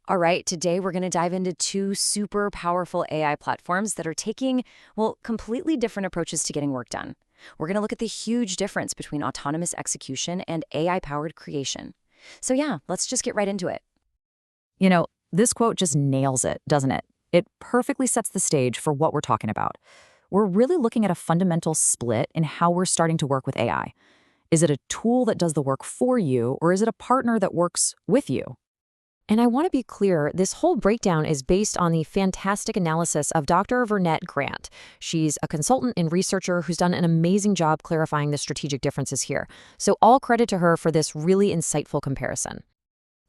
All right, today we're going to dive into two super powerful AI platforms that are taking, well, completely different approaches to getting work done. We're going to look at the huge difference between autonomous execution and AI-powered creation. So yeah, let's just get right into it. This quote just nails it, doesn't it? It perfectly sets the stage for what we're talking about. We're really looking at a fundamental split in how we're starting to work with AI. Is it a tool that does the work for you, or is it a partner that works with you? And I want to be clear, this whole breakdown is based on the fantastic analysis of Dr. Vernette Grant. She's a consultant and researcher who's done an amazing job clarifying the strategic differences here. So all credit to her for this really insightful comparison.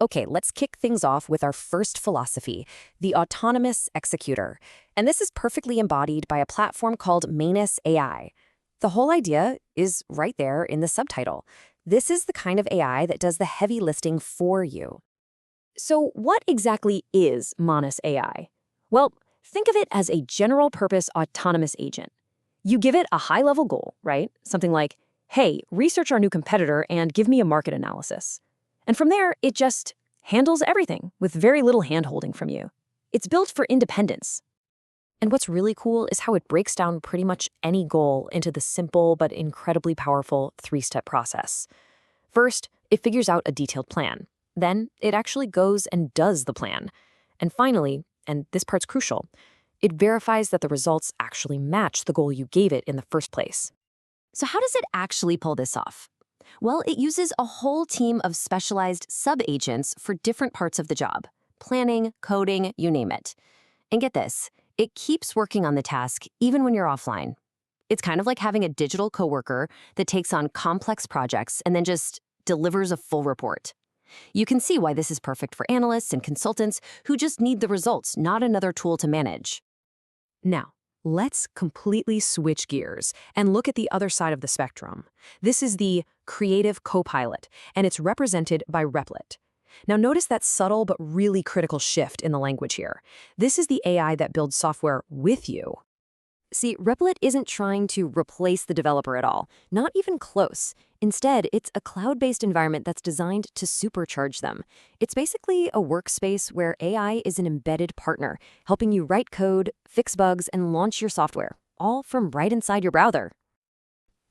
Okay, let's kick things off with our first philosophy, the autonomous executor. And this is perfectly embodied by a platform called Manus AI. The whole idea is right there in the subtitle. This is the kind of AI that does the heavy lifting for you. So what exactly is Manus AI? Well, think of it as a general-purpose autonomous agent. You give it a high-level goal, right? Something like, hey, research our new competitor and give me a market analysis. And from there, it just handles everything with very little hand-holding from you. It's built for independence. And what's really cool is how it breaks down pretty much any goal into the simple but incredibly powerful three-step process. First, it figures out a detailed plan. Then it actually goes and does the plan. And finally, and this part's crucial, it verifies that the results actually match the goal you gave it in the first place. So how does it actually pull this off? Well, it uses a whole team of specialized sub-agents for different parts of the job. Planning, coding, you name it. And get this, it keeps working on the task even when you're offline. It's kind of like having a digital coworker that takes on complex projects and then just delivers a full report. You can see why this is perfect for analysts and consultants who just need the results, not another tool to manage. Now, let's completely switch gears and look at the other side of the spectrum. This is the creative copilot, and it's represented by Replit. Now notice that subtle but really critical shift in the language here. This is the AI that builds software with you. See, Replit isn't trying to replace the developer at all, not even close. Instead, it's a cloud-based environment that's designed to supercharge them. It's basically a workspace where AI is an embedded partner, helping you write code, fix bugs, and launch your software, all from right inside your browser.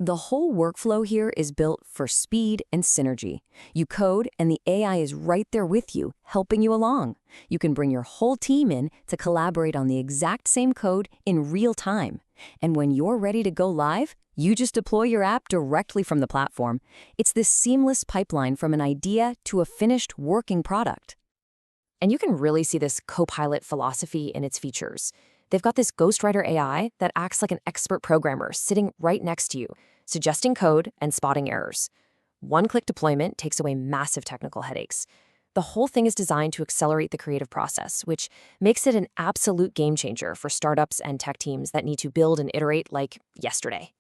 The whole workflow here is built for speed and synergy. You code, and the AI is right there with you, helping you along. You can bring your whole team in to collaborate on the exact same code in real time. And when you're ready to go live, you just deploy your app directly from the platform. It's this seamless pipeline from an idea to a finished working product. And you can really see this copilot philosophy in its features. They've got this Ghostwriter AI that acts like an expert programmer sitting right next to you, suggesting code and spotting errors. One-click deployment takes away massive technical headaches. The whole thing is designed to accelerate the creative process, which makes it an absolute game changer for startups and tech teams that need to build and iterate like yesterday.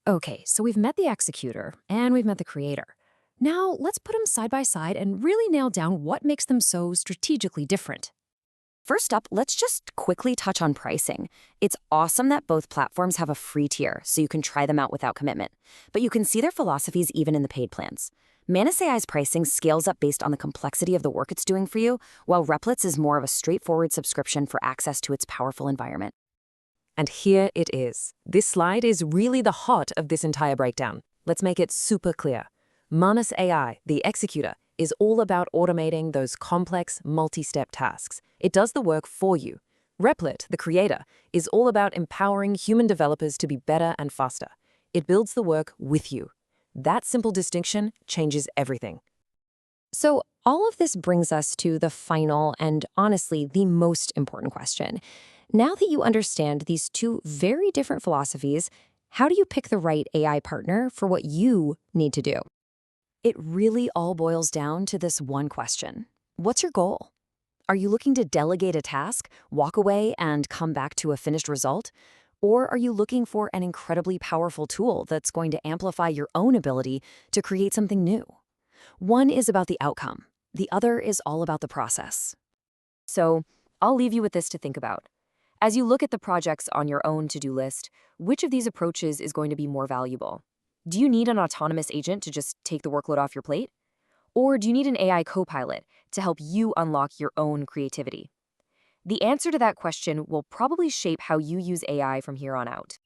Okay, so we've met the executor and we've met the creator. Now let's put them side by side and really nail down what makes them so strategically different. First up, let's just quickly touch on pricing. It's awesome that both platforms have a free tier, so you can try them out without commitment. But you can see their philosophies even in the paid plans. Manus AI's pricing scales up based on the complexity of the work it's doing for you, while Replit's is more of a straightforward subscription for access to its powerful environment. And here it is. This slide is really the heart of this entire breakdown. Let's make it super clear. Manus AI, the executor, is all about automating those complex, multi-step tasks. It does the work for you. Replit, the creator, is all about empowering human developers to be better and faster. It builds the work with you. That simple distinction changes everything. So all of this brings us to the final and honestly the most important question. Now that you understand these two very different philosophies, how do you pick the right AI partner for what you need to do? It really all boils down to this one question. What's your goal? Are you looking to delegate a task, walk away, and come back to a finished result? Or are you looking for an incredibly powerful tool that's going to amplify your own ability to create something new? One is about the outcome. The other is all about the process. So I'll leave you with this to think about. As you look at the projects on your own to-do list, which of these approaches is going to be more valuable? Do you need an autonomous agent to just take the workload off your plate? Or do you need an AI copilot to help you unlock your own creativity? The answer to that question will probably shape how you use AI from here on out.